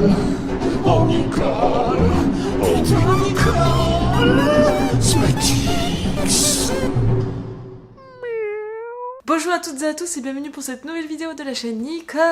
Oh Nicole, putain Nicole, Smatix. Bonjour à toutes et à tous et bienvenue pour cette nouvelle vidéo de la chaîne Nicole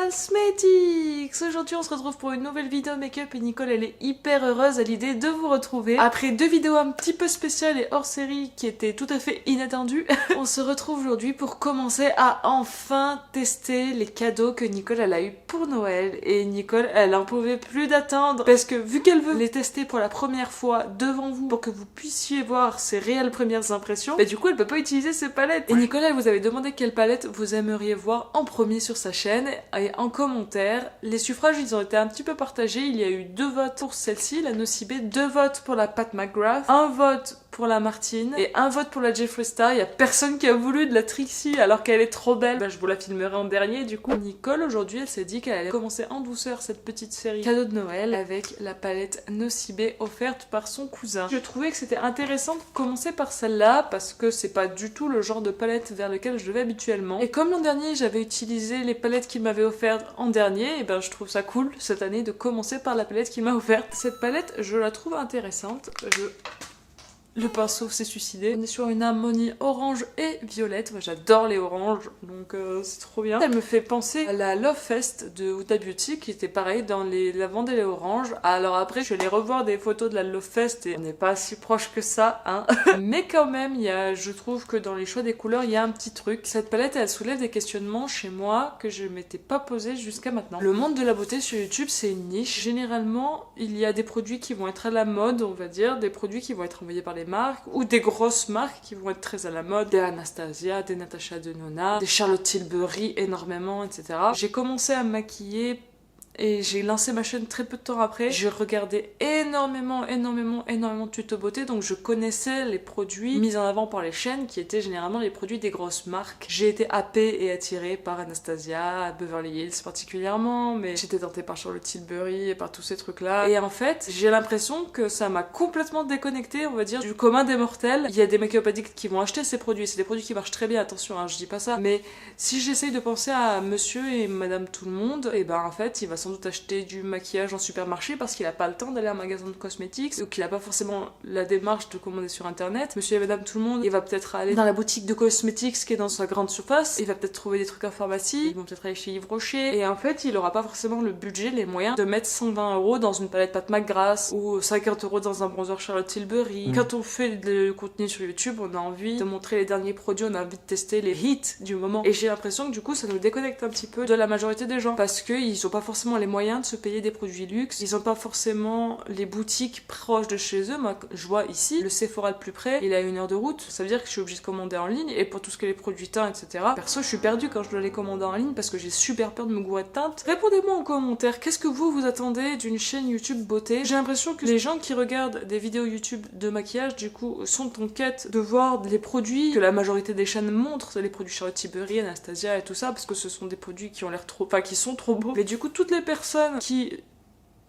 Smatix. Aujourd'hui on se retrouve pour une nouvelle vidéo make-up et Nicole elle est hyper heureuse à l'idée de vous retrouver. Après deux vidéos un petit peu spéciales et hors série qui étaient tout à fait inattendues, on se retrouve aujourd'hui pour commencer à enfin tester les cadeaux que Nicole elle a eu pour Noël. Et Nicole elle en pouvait plus d'attendre parce que vu qu'elle veut les tester pour la première fois devant vous pour que vous puissiez voir ses réelles premières impressions, bah du coup elle peut pas utiliser ses palettes. Et Nicole elle vous avait demandé quelle palette vous aimeriez voir en premier sur sa chaîne et en commentaire. Les suffrages ils ont été un petit peu partagés, il y a eu 2 votes pour celle-ci, la Nocibé, 2 votes pour la Pat McGrath, 1 vote pour la Martine et 1 vote pour la Jeffree Star. Il y a personne qui a voulu de la Trixie alors qu'elle est trop belle. Bah, je vous la filmerai en dernier du coup. Nicole aujourd'hui elle s'est dit qu'elle allait commencer en douceur cette petite série cadeau de Noël avec la palette Nocibé offerte par son cousin. Je trouvais que c'était intéressant de commencer par celle-là parce que c'est pas du tout le genre de palette vers lequel je vais habituellement. Et comme l'an dernier j'avais utilisé les palettes qu'il m'avait offertes en dernier, et ben je trouve ça cool cette année de commencer par la palette qu'il m'a offerte. Cette palette je la trouve intéressante. Le pinceau s'est suicidé. On est sur une harmonie orange et violette. Moi j'adore les oranges, donc c'est trop bien. Elle me fait penser à la Love Fest de Huda Beauty qui était pareil dans les lavandes et les oranges. Alors après je suis allée revoir des photos de la Love Fest et on n'est pas si proche que ça, hein. Mais quand même, je trouve que dans les choix des couleurs, il y a un petit truc. Cette palette, elle soulève des questionnements chez moi que je m'étais pas posé jusqu'à maintenant. Le monde de la beauté sur YouTube, c'est une niche. Généralement, il y a des produits qui vont être à la mode, on va dire, des produits qui vont être envoyés par les marques ou des grosses marques qui vont être très à la mode, des Anastasia, des Natasha Denona, des Charlotte Tilbury énormément, etc. J'ai commencé à me maquiller et j'ai lancé ma chaîne très peu de temps après. J'ai regardé énormément de tutos beauté, donc je connaissais les produits mis en avant par les chaînes qui étaient généralement les produits des grosses marques. J'ai été happée et attirée par Anastasia, Beverly Hills particulièrement, mais j'étais tentée par Charlotte Tilbury et par tous ces trucs-là. Et en fait, j'ai l'impression que ça m'a complètement déconnectée, on va dire, du commun des mortels. Il y a des make-up addicts qui vont acheter ces produits, c'est des produits qui marchent très bien, attention, hein, je dis pas ça, mais si j'essaye de penser à monsieur et madame tout le monde, et ben en fait, il va sans doute acheter du maquillage en supermarché parce qu'il a pas le temps d'aller à un magasin de cosmétiques ou qu'il a pas forcément la démarche de commander sur internet. Monsieur et madame tout le monde, il va peut-être aller dans la boutique de cosmétiques qui est dans sa grande surface, il va peut-être trouver des trucs en pharmacie, ils vont peut-être aller chez Yves Rocher et en fait il aura pas forcément le budget, les moyens de mettre 120€ dans une palette Pat McGrath ou 50€ dans un bronzer Charlotte Tilbury. Quand on fait du contenu sur YouTube, on a envie de montrer les derniers produits, on a envie de tester les hits du moment et j'ai l'impression que du coup ça nous déconnecte un petit peu de la majorité des gens parce qu'ils ont pas forcément les moyens de se payer des produits luxe, ils ont pas forcément les boutiques proches de chez eux. Moi je vois ici le Sephora le plus près, il a 1 heure de route, ça veut dire que je suis obligée de commander en ligne et pour tout ce que les produits teints etc. Perso je suis perdue quand je dois les commander en ligne parce que j'ai super peur de me gourer de teinte. Répondez-moi en commentaire, qu'est-ce que vous attendez d'une chaîne YouTube beauté? J'ai l'impression que les gens qui regardent des vidéos YouTube de maquillage du coup sont en quête de voir les produits que la majorité des chaînes montrent, les produits Charlotte Tilbury, Anastasia et tout ça parce que ce sont des produits qui ont l'air trop, enfin qui sont trop beaux. Mais du coup toutes les personnes qui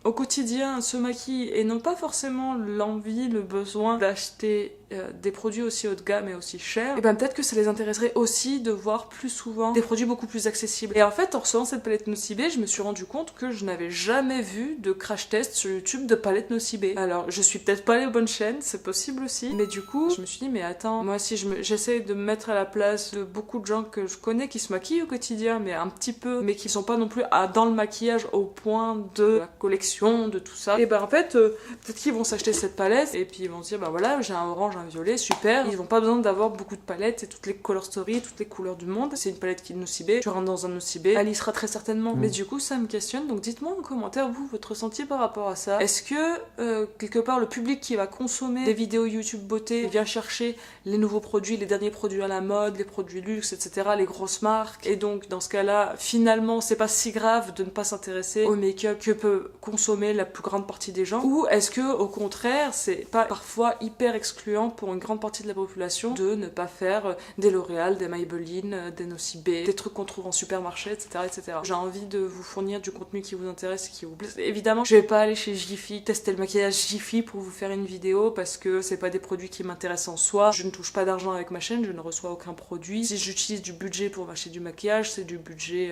au quotidien se maquillent et n'ont pas forcément l'envie, le besoin d'acheter des produits aussi haut de gamme et aussi chers, et ben peut-être que ça les intéresserait aussi de voir plus souvent des produits beaucoup plus accessibles. Et en fait, en recevant cette palette Nocibé, je me suis rendu compte que je n'avais jamais vu de crash test sur YouTube de palette Nocibé. Alors, je suis peut-être pas les bonnes chaînes, c'est possible aussi, mais du coup, je me suis dit, mais attends, moi si j'essaie de me mettre à la place de beaucoup de gens que je connais qui se maquillent au quotidien, mais un petit peu, mais qui sont pas non plus dans le maquillage au point de la collection, de tout ça, et ben en fait, peut-être qu'ils vont s'acheter cette palette, et puis ils vont se dire, bah voilà, j'ai un orange, un violet, super. Ils n'ont pas besoin d'avoir beaucoup de palettes et toutes les color stories, toutes les couleurs du monde. C'est une palette qui est Nocibé. Tu rentres dans un Nocibé, elle y sera très certainement. Mais du coup, ça me questionne. Donc dites-moi en commentaire, vous, votre ressenti par rapport à ça. Est-ce que, quelque part, le public qui va consommer des vidéos YouTube beauté vient chercher les nouveaux produits, les derniers produits à la mode, les produits luxe, etc., les grosses marques. Et donc, dans ce cas-là, finalement, c'est pas si grave de ne pas s'intéresser au make-up que peut consommer consommer la plus grande partie des gens, ou est-ce que au contraire c'est pas parfois hyper excluant pour une grande partie de la population de ne pas faire des L'Oréal, des Maybelline, des Nocibé, des trucs qu'on trouve en supermarché, etc., etc. J'ai envie de vous fournir du contenu qui vous intéresse et qui vous plaît. Évidemment, je vais pas aller chez Jiffy tester le maquillage Jiffy pour vous faire une vidéo parce que c'est pas des produits qui m'intéressent en soi. Je ne touche pas d'argent avec ma chaîne, je ne reçois aucun produit. Si j'utilise du budget pour m'acheter du maquillage, c'est du budget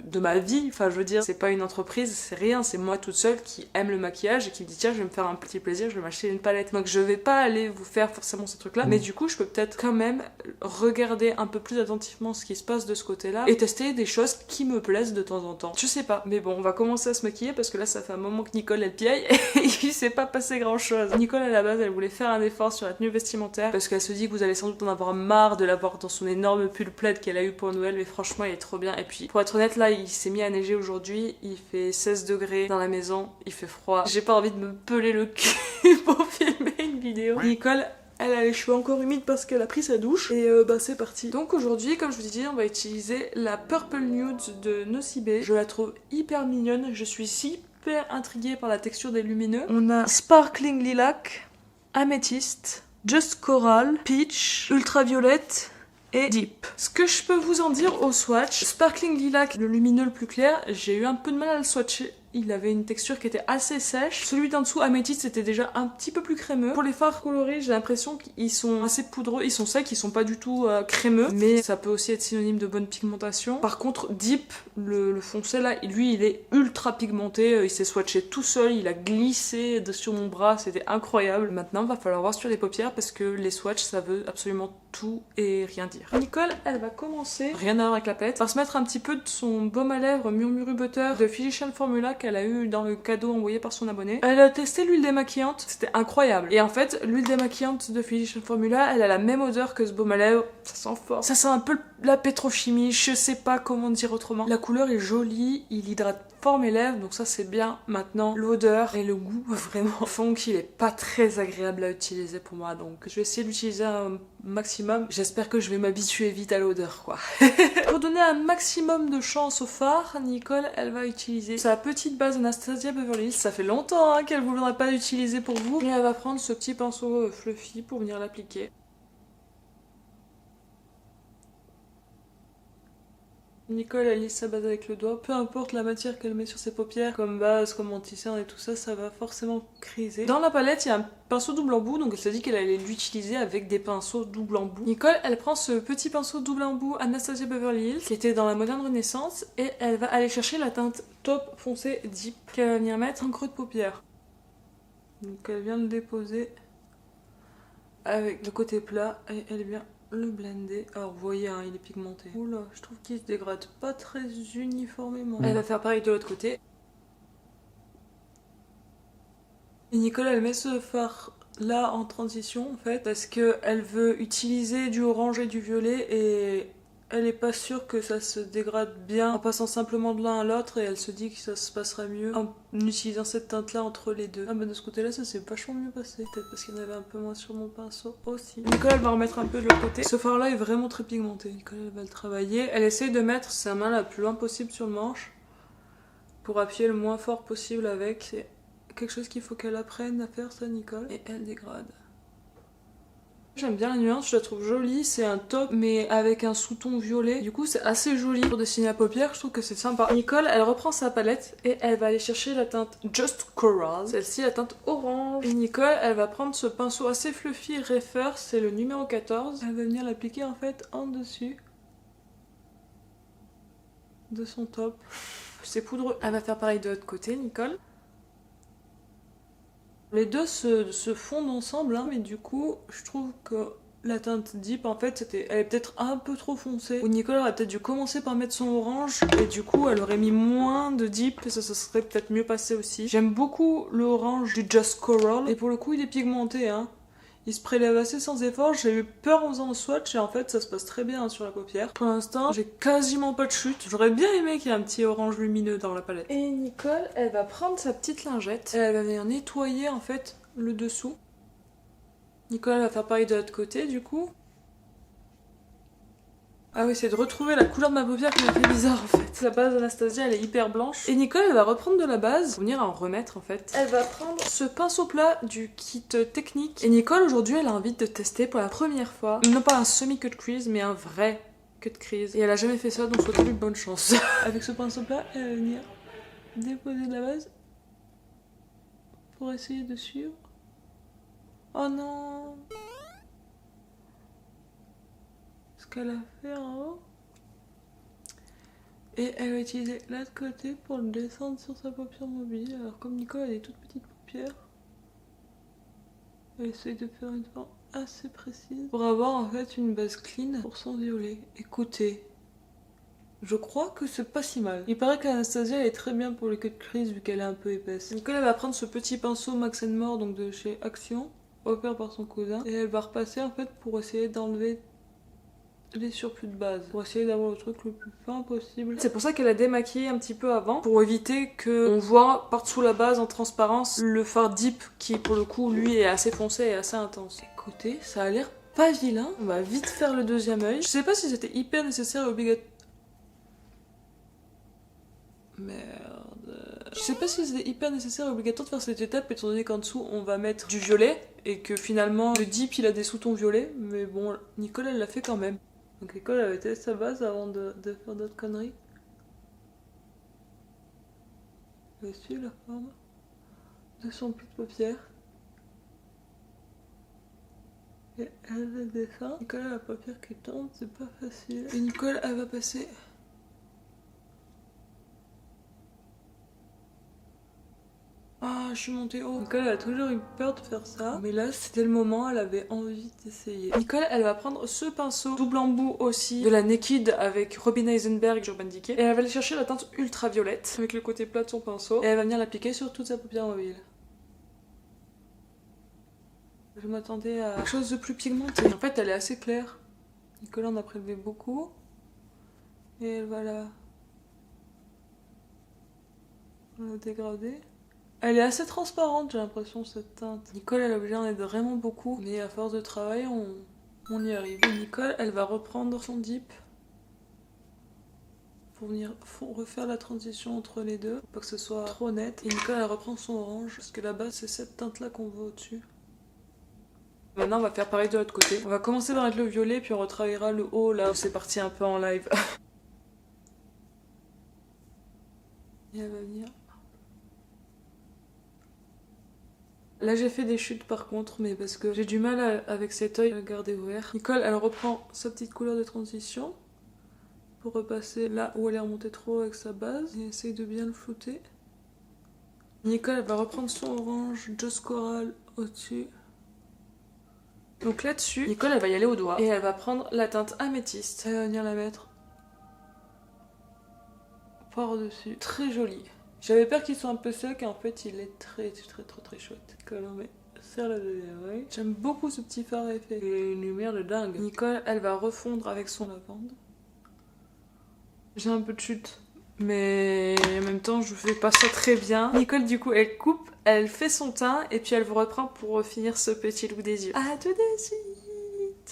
de ma vie. Enfin, je veux dire, c'est pas une entreprise, c'est rien. C'est moi toute seule qui aime le maquillage et qui me dit tiens, je vais me faire un petit plaisir, je vais m'acheter une palette. Donc je vais pas aller vous faire forcément ces trucs-là, mais du coup, je peux peut-être quand même regarder un peu plus attentivement ce qui se passe de ce côté-là et tester des choses qui me plaisent de temps en temps. Je sais pas, mais bon, on va commencer à se maquiller parce que là, ça fait un moment que Nicole elle piaille et il s'est pas passé grand-chose. Nicole à la base, elle voulait faire un effort sur la tenue vestimentaire parce qu'elle se dit que vous allez sans doute en avoir marre de l'avoir dans son énorme pull plaid qu'elle a eu pour Noël, mais franchement, il est trop bien. Et puis, pour être honnête, là, il s'est mis à neiger aujourd'hui, il fait 16 degrés dans la maison, il fait froid. J'ai pas envie de me peler le cul pour filmer une vidéo. Nicole, elle a les cheveux encore humides parce qu'elle a pris sa douche et bah c'est parti. Donc aujourd'hui, comme je vous ai dit, on va utiliser la Purple Nude de Nocibé. Je la trouve hyper mignonne, je suis hyper intriguée par la texture des lumineux. On a Sparkling Lilac, Améthyste, Just Coral, Peach, Ultraviolette et Deep. Ce que je peux vous en dire au swatch, Sparkling Lilac, le lumineux le plus clair, j'ai eu un peu de mal à le swatcher. Il avait une texture qui était assez sèche. Celui d'en dessous, Améthyste, c'était déjà un petit peu plus crémeux. Pour les fards colorés, j'ai l'impression qu'ils sont assez poudreux. Ils sont secs, ils sont pas du tout crémeux. Mais ça peut aussi être synonyme de bonne pigmentation. Par contre, Deep, le foncé là, lui, il est ultra pigmenté. Il s'est swatché tout seul. Il a glissé sur mon bras. C'était incroyable. Maintenant, il va falloir voir sur les paupières parce que les swatchs, ça veut absolument tout et rien dire. Nicole, elle va commencer, rien à voir avec la palette, par se mettre un petit peu de son baume à lèvres Murmuru Butter de Physician Formula qu'elle a eu dans le cadeau envoyé par son abonné. Elle a testé l'huile démaquillante, c'était incroyable. Et en fait, l'huile démaquillante de Physician Formula, elle a la même odeur que ce baume à lèvres, ça sent fort. Ça sent un peu la pétrochimie, je sais pas comment dire autrement. La couleur est jolie, il hydrate fort mes lèvres, donc ça c'est bien. Maintenant, l'odeur et le goût vraiment font qu'il est pas très agréable à utiliser pour moi, donc je vais essayer d'utiliser un maximum. J'espère que je vais m'habituer vite à l'odeur, quoi. Pour donner un maximum de chance au fard, Nicole, elle va utiliser sa petite base Anastasia Beverly Hills. Ça fait longtemps hein, qu'elle ne voudrait pas l'utiliser pour vous. Et elle va prendre ce petit pinceau fluffy pour venir l'appliquer. Nicole, elle lisse sa base avec le doigt. Peu importe la matière qu'elle met sur ses paupières, comme base, comme anti-cerne et tout ça, ça va forcément criser. Dans la palette, il y a un pinceau double embout, donc elle s'est dit qu'elle allait l'utiliser avec des pinceaux double embout. Nicole, elle prend ce petit pinceau double embout Anastasia Beverly Hills, qui était dans la moderne Renaissance, et elle va aller chercher la teinte taupe foncé Deep, qu'elle va venir mettre en creux de paupière. Donc elle vient le déposer avec le côté plat, et elle vient le blender. Alors vous voyez, hein, il est pigmenté. Oula, je trouve qu'il se dégrade pas très uniformément. Elle va faire pareil de l'autre côté. Et Nicole, elle met ce fard là en transition en fait, parce que elle veut utiliser du orange et du violet et elle est pas sûre que ça se dégrade bien en passant simplement de l'un à l'autre, et elle se dit que ça se passera mieux en utilisant cette teinte là entre les deux. Ah bah de ce côté là ça s'est vachement mieux passé, peut-être parce qu'il y en avait un peu moins sur mon pinceau aussi. Nicole elle va remettre un peu de l'autre côté. Ce fard là est vraiment très pigmenté. Nicole elle va le travailler. Elle essaye de mettre sa main la plus loin possible sur le manche pour appuyer le moins fort possible avec. C'est quelque chose qu'il faut qu'elle apprenne à faire ça, Nicole, et elle dégrade. J'aime bien la nuance, je la trouve jolie, c'est un top mais avec un sous-ton violet. Du coup c'est assez joli pour dessiner la paupière, je trouve que c'est sympa. Nicole elle reprend sa palette et elle va aller chercher la teinte Just Coral, celle-ci la teinte orange. Et Nicole elle va prendre ce pinceau assez fluffy Refer, c'est le numéro 14. Elle va venir l'appliquer en fait en dessus de son top. C'est poudreux. Elle va faire pareil de l'autre côté, Nicole. Les deux se fondent ensemble, hein, mais du coup, je trouve que la teinte Deep, en fait, elle est peut-être un peu trop foncée. Ou Nicole aurait peut-être dû commencer par mettre son orange, et du coup, elle aurait mis moins de Deep, et ça serait peut-être mieux passé aussi. J'aime beaucoup l'orange du Just Coral, et pour le coup, il est pigmenté, hein. Il se prélève assez sans effort. J'ai eu peur en faisant le swatch et en fait ça se passe très bien hein, sur la paupière. Pour l'instant j'ai quasiment pas de chute. J'aurais bien aimé qu'il y ait un petit orange lumineux dans la palette. Et Nicole elle va prendre sa petite lingette et elle va venir nettoyer en fait le dessous. Nicole elle va faire pareil de l'autre côté du coup. Ah oui, c'est de retrouver la couleur de ma paupière qui m'a fait bizarre en fait. La base d'Anastasia, elle est hyper blanche. Et Nicole, elle va reprendre de la base, pour venir en remettre en fait. Elle va prendre ce pinceau plat du kit technique. Et Nicole, aujourd'hui, elle a envie de tester pour la première fois, non pas un semi-cut crease, mais un vrai cut crease. Et elle a jamais fait ça, donc souhaitons-lui bonne chance. Avec ce pinceau plat, elle va venir déposer de la base pour essayer de suivre. Oh non! Ce qu'elle a fait en haut. Et elle va utiliser l'autre côté pour le descendre sur sa paupière mobile. Alors comme Nicole a des toutes petites paupières, elle essaye de faire une forme assez précise pour avoir en fait une base clean pour son violet. Écoutez, je crois que c'est pas si mal. Il paraît qu'Anastasia est très bien pour les cut crease vu qu'elle est un peu épaisse. Donc elle va prendre ce petit pinceau Max More donc de chez Action, offert par son cousin, et elle va repasser en fait pour essayer d'enlever les surplus de base, pour essayer d'avoir le truc le plus fin possible. C'est pour ça qu'elle a démaquillé un petit peu avant, pour éviter qu'on voit par-dessous la base en transparence le fard deep qui pour le coup lui est assez foncé et assez intense. Écoutez, ça a l'air pas vilain. On va vite faire le deuxième œil. Je sais pas si c'était hyper nécessaire et obligatoire. Merde. Je sais pas si c'était hyper nécessaire et obligatoire de faire cette étape étant donné qu'en dessous on va mettre du violet et que finalement le deep il a des sous-tons violets, mais bon, Nicole elle l'a fait quand même. Donc Nicole avait testé sa base avant de faire d'autres conneries. Voici la forme de son pli de paupière. Et elle le descend. Nicole a la paupière qui tombe, c'est pas facile. Et Nicole elle va passer ah, je suis montée haut. Nicole, elle a toujours eu peur de faire ça. Mais là, c'était le moment, elle avait envie d'essayer. Nicole, elle va prendre ce pinceau double embout aussi de la Naked avec Robin Eisenberg, Urban Decay. Et elle va aller chercher la teinte ultraviolette avec le côté plat de son pinceau. Et elle va venir l'appliquer sur toute sa paupière mobile. Je m'attendais à quelque chose de plus pigmenté. En fait, elle est assez claire. Nicole en a prélevé beaucoup. Et elle va la dégrader. Elle est assez transparente, j'ai l'impression, cette teinte. Nicole, elle a obligé d'en aide vraiment beaucoup, mais à force de travail, on y arrive. Et Nicole, elle va reprendre son dip pour venir refaire la transition entre les deux, pour pas que ce soit trop net. Et Nicole, elle reprend son orange, parce que là-bas, c'est cette teinte-là qu'on voit au-dessus. Maintenant, on va faire pareil de l'autre côté. On va commencer par mettre le violet, puis on retravaillera le haut, là où c'est parti un peu en live. Et elle va venir... Là j'ai fait des chutes par contre, mais parce que j'ai du mal avec cet œil à le garder ouvert. Nicole elle reprend sa petite couleur de transition pour repasser là où elle est remontée trop avec sa base et essaye de bien le flouter. Nicole elle va reprendre son orange Just Coral au-dessus. Donc là-dessus, Nicole elle va y aller au doigt et elle va prendre la teinte améthyste. Elle va venir la mettre par-dessus. Très jolie. J'avais peur qu'il soit un peu sec et en fait il est très chouette. Nicole, on met serre la deuxième oeil. J'aime beaucoup ce petit fard effet. Il a une lumière de dingue. Nicole, elle va refondre avec son lavande. J'ai un peu de chute, mais en même temps je fais pas ça très bien. Nicole du coup elle coupe, elle fait son teint et puis elle vous reprend pour finir ce petit look des yeux. À tout de suite.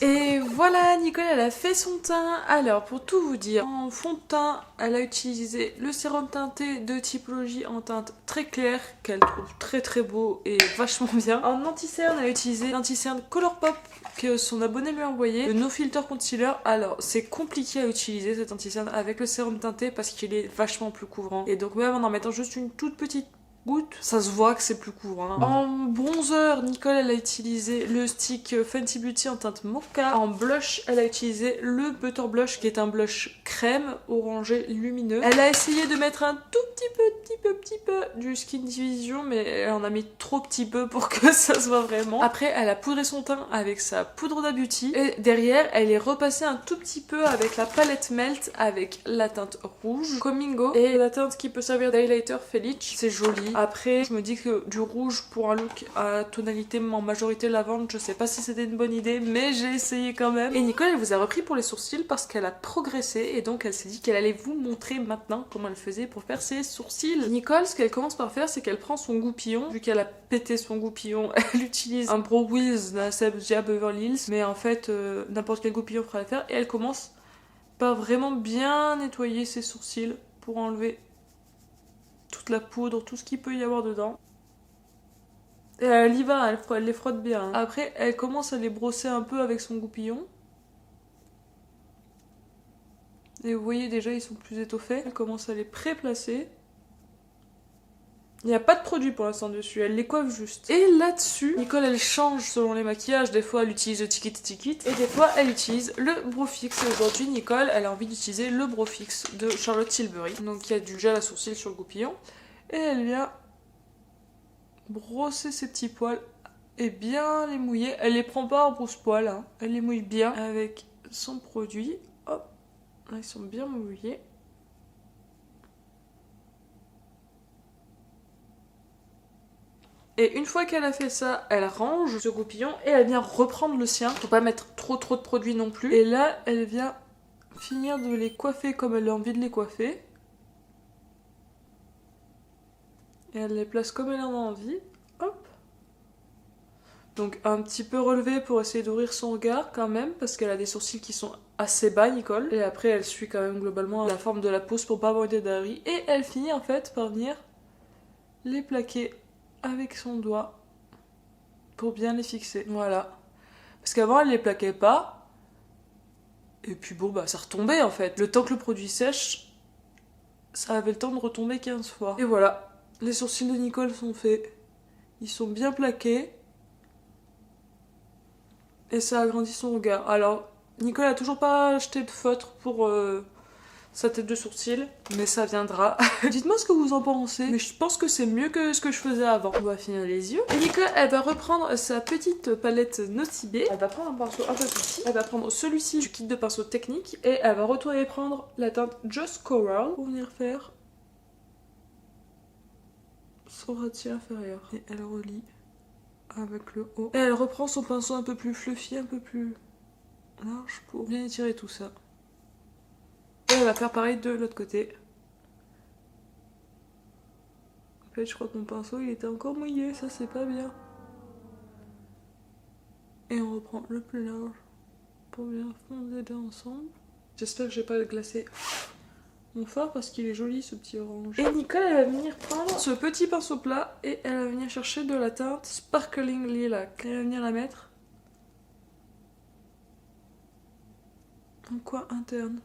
Et voilà, Nicole elle a fait son teint. Alors pour tout vous dire, en fond de teint elle a utilisé le sérum teinté de Typologie en teinte très claire qu'elle trouve très beau et vachement bien. En anti-cerne elle a utilisé l'anti-cerne Colourpop que son abonné lui a envoyé, le No Filter Concealer. Alors c'est compliqué à utiliser cet anti-cerne avec le sérum teinté parce qu'il est vachement plus couvrant et donc même en mettant juste une toute petite goutte, ça se voit que c'est plus couvrant. En bronzer, Nicole elle a utilisé le stick Fenty Beauty en teinte mocha. En blush, elle a utilisé le Butter Blush qui est un blush crème orangé lumineux. Elle a essayé de mettre un tout petit peu du Skin Division, mais elle en a mis trop petit peu pour que ça se voit vraiment. Après, elle a poudré son teint avec sa poudre d'Huda Beauty et derrière, elle est repassée un tout petit peu avec la palette Melt avec la teinte rouge Comingo et la teinte qui peut servir d'highlighter Felice. C'est joli. Après, je me dis que du rouge pour un look à tonalité en majorité lavande, je sais pas si c'était une bonne idée, mais j'ai essayé quand même. Et Nicole, elle vous a repris pour les sourcils parce qu'elle a progressé et donc elle s'est dit qu'elle allait vous montrer maintenant comment elle faisait pour faire ses sourcils. Nicole, ce qu'elle commence par faire, c'est qu'elle prend son goupillon. Vu qu'elle a pété son goupillon, elle utilise un Brow Wiz d'Anastasia Beverly Hills, mais en fait, n'importe quel goupillon fera l'affaire et elle commence pas vraiment bien nettoyer ses sourcils pour enlever toute la poudre, tout ce qu'il peut y avoir dedans. Et elle y va, elle les frotte bien. Après, elle commence à les brosser un peu avec son goupillon. Et vous voyez déjà, ils sont plus étoffés. Elle commence à les pré-placer. Il n'y a pas de produit pour l'instant dessus, elle les coiffe juste. Et là-dessus, Nicole, elle change selon les maquillages. Des fois, elle utilise le Tikit et des fois, elle utilise le Brofix. Et aujourd'hui, Nicole, elle a envie d'utiliser le Brofix de Charlotte Tilbury. Donc, il y a du gel à sourcils sur le goupillon. Et elle vient brosser ses petits poils et bien les mouiller. Elle les prend pas en brosse-poils, hein. Elle les mouille bien avec son produit. Hop, là, ils sont bien mouillés. Et une fois qu'elle a fait ça, elle range ce goupillon et elle vient reprendre le sien. Faut pas mettre trop de produits non plus. Et là, elle vient finir de les coiffer comme elle a envie de les coiffer. Et elle les place comme elle en a envie. Hop. Donc un petit peu relevé pour essayer d'ouvrir son regard quand même, parce qu'elle a des sourcils qui sont assez bas, Nicole. Et après, elle suit quand même globalement la forme de la pose pour pas avoir une d'Harry. Et elle finit en fait par venir les plaquer avec son doigt pour bien les fixer. Voilà. Parce qu'avant, elle les plaquait pas. Et puis bon, bah ça retombait en fait. Le temps que le produit sèche, ça avait le temps de retomber 15 fois. Et voilà. Les sourcils de Nicole sont faits. Ils sont bien plaqués. Et ça agrandit son regard. Alors, Nicole a toujours pas acheté de feutre pour sa tête de sourcil, mais ça viendra. Dites-moi ce que vous en pensez. Mais je pense que c'est mieux que ce que je faisais avant. On va finir les yeux. Et Nicole, elle va reprendre sa petite palette Nocibé. Elle va prendre un pinceau un peu plus petit. Elle va prendre celui-ci du kit de pinceau technique. Et elle va retourner prendre la teinte Just Coral pour venir faire son ras-de-cils inférieur. Et elle relie avec le haut. Et elle reprend son pinceau un peu plus fluffy, un peu plus large pour bien étirer tout ça. Et elle va faire pareil de l'autre côté. En fait, je crois que mon pinceau il était encore mouillé, ça c'est pas bien. Et on reprend le plus large pour bien fondre les deux ensemble. J'espère que j'ai pas glacé mon fard parce qu'il est joli ce petit orange. Et Nicole, elle va venir prendre ce petit pinceau plat et elle va venir chercher de la teinte Sparkling Lilac. Elle va venir la mettre en coin interne.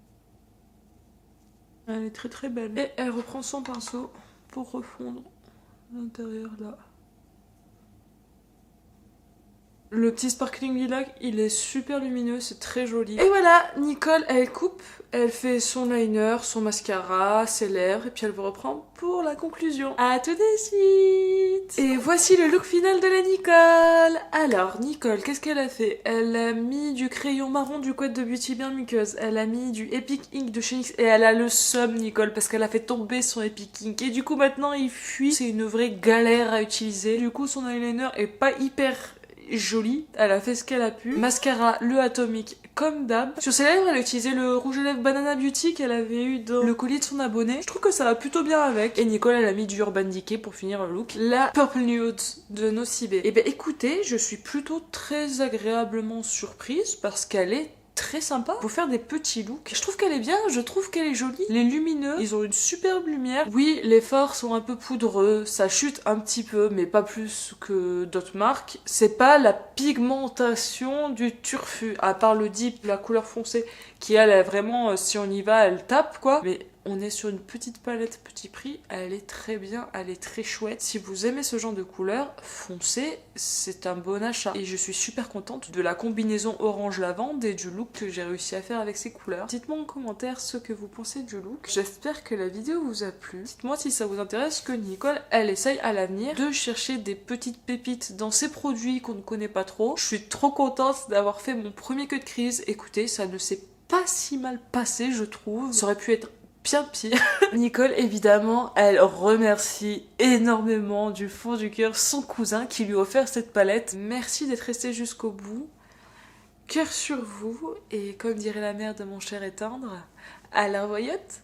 Elle est très très belle. Et elle reprend son pinceau pour refondre l'intérieur là. Le petit sparkling lilac, il est super lumineux, c'est très joli. Et voilà, Nicole, elle coupe, elle fait son liner, son mascara, ses lèvres, et puis elle vous reprend pour la conclusion. À tout de suite. Et voici le look final de la Nicole. Alors, Nicole, qu'est-ce qu'elle a fait? Elle a mis du crayon marron du Quad de Beauty bien muqueuse. Elle a mis du Epic Ink de chez NYX, et elle a le seum, Nicole, parce qu'elle a fait tomber son Epic Ink. Et du coup, maintenant, il fuit. C'est une vraie galère à utiliser. Du coup, son eyeliner est pas hyper jolie, elle a fait ce qu'elle a pu. Mascara, le Atomic, comme d'hab. Sur ses lèvres, elle a utilisé le rouge à lèvres Banana Beauty qu'elle avait eu dans le colis de son abonné. Je trouve que ça va plutôt bien avec. Et Nicole, elle a mis du Urban Decay pour finir le look. La Purple Nude de Nocibé. Et ben écoutez, je suis plutôt très agréablement surprise parce qu'elle est très sympa pour faire des petits looks. Je trouve qu'elle est bien, je trouve qu'elle est jolie. Les lumineux, ils ont une superbe lumière. Oui, les fards sont un peu poudreux, ça chute un petit peu, mais pas plus que d'autres marques. C'est pas la pigmentation du turfu, à part le dip, la couleur foncée, qui elle est vraiment, si on y va, elle tape quoi. Mais on est sur une petite palette petit prix, elle est très bien, elle est très chouette. Si vous aimez ce genre de couleur, foncez, c'est un bon achat. Et je suis super contente de la combinaison orange lavande et du look que j'ai réussi à faire avec ces couleurs. Dites-moi en commentaire ce que vous pensez du look. J'espère que la vidéo vous a plu. Dites-moi si ça vous intéresse que Nicole, elle essaye à l'avenir de chercher des petites pépites dans ses produits qu'on ne connaît pas trop. Je suis trop contente d'avoir fait mon premier cut crise. Écoutez, ça ne s'est pas si mal passé, je trouve. Ça aurait pu être bien pire. Nicole, évidemment, elle remercie énormément du fond du cœur son cousin qui lui a offert cette palette. Merci d'être resté jusqu'au bout. Cœur sur vous, et comme dirait la mère de mon cher et tendre, à la voyotte.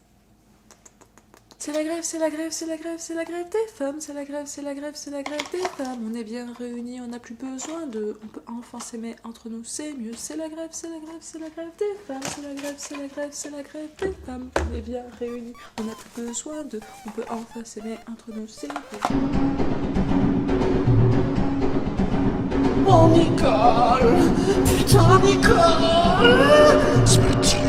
C'est la grève, c'est la grève, c'est la grève, c'est la grève des femmes, c'est la grève, c'est la grève, c'est la grève des femmes. On est bien réunis, on n'a plus besoin de... On peut enfin s'aimer entre nous, c'est mieux. C'est la grève, c'est la grève, c'est la grève des femmes, c'est la grève, c'est la grève, c'est la grève des femmes. On est bien réunis, on n'a plus besoin de... On peut enfin s'aimer entre nous, c'est mieux. Oh Nicole, putain Nicole, Smatic.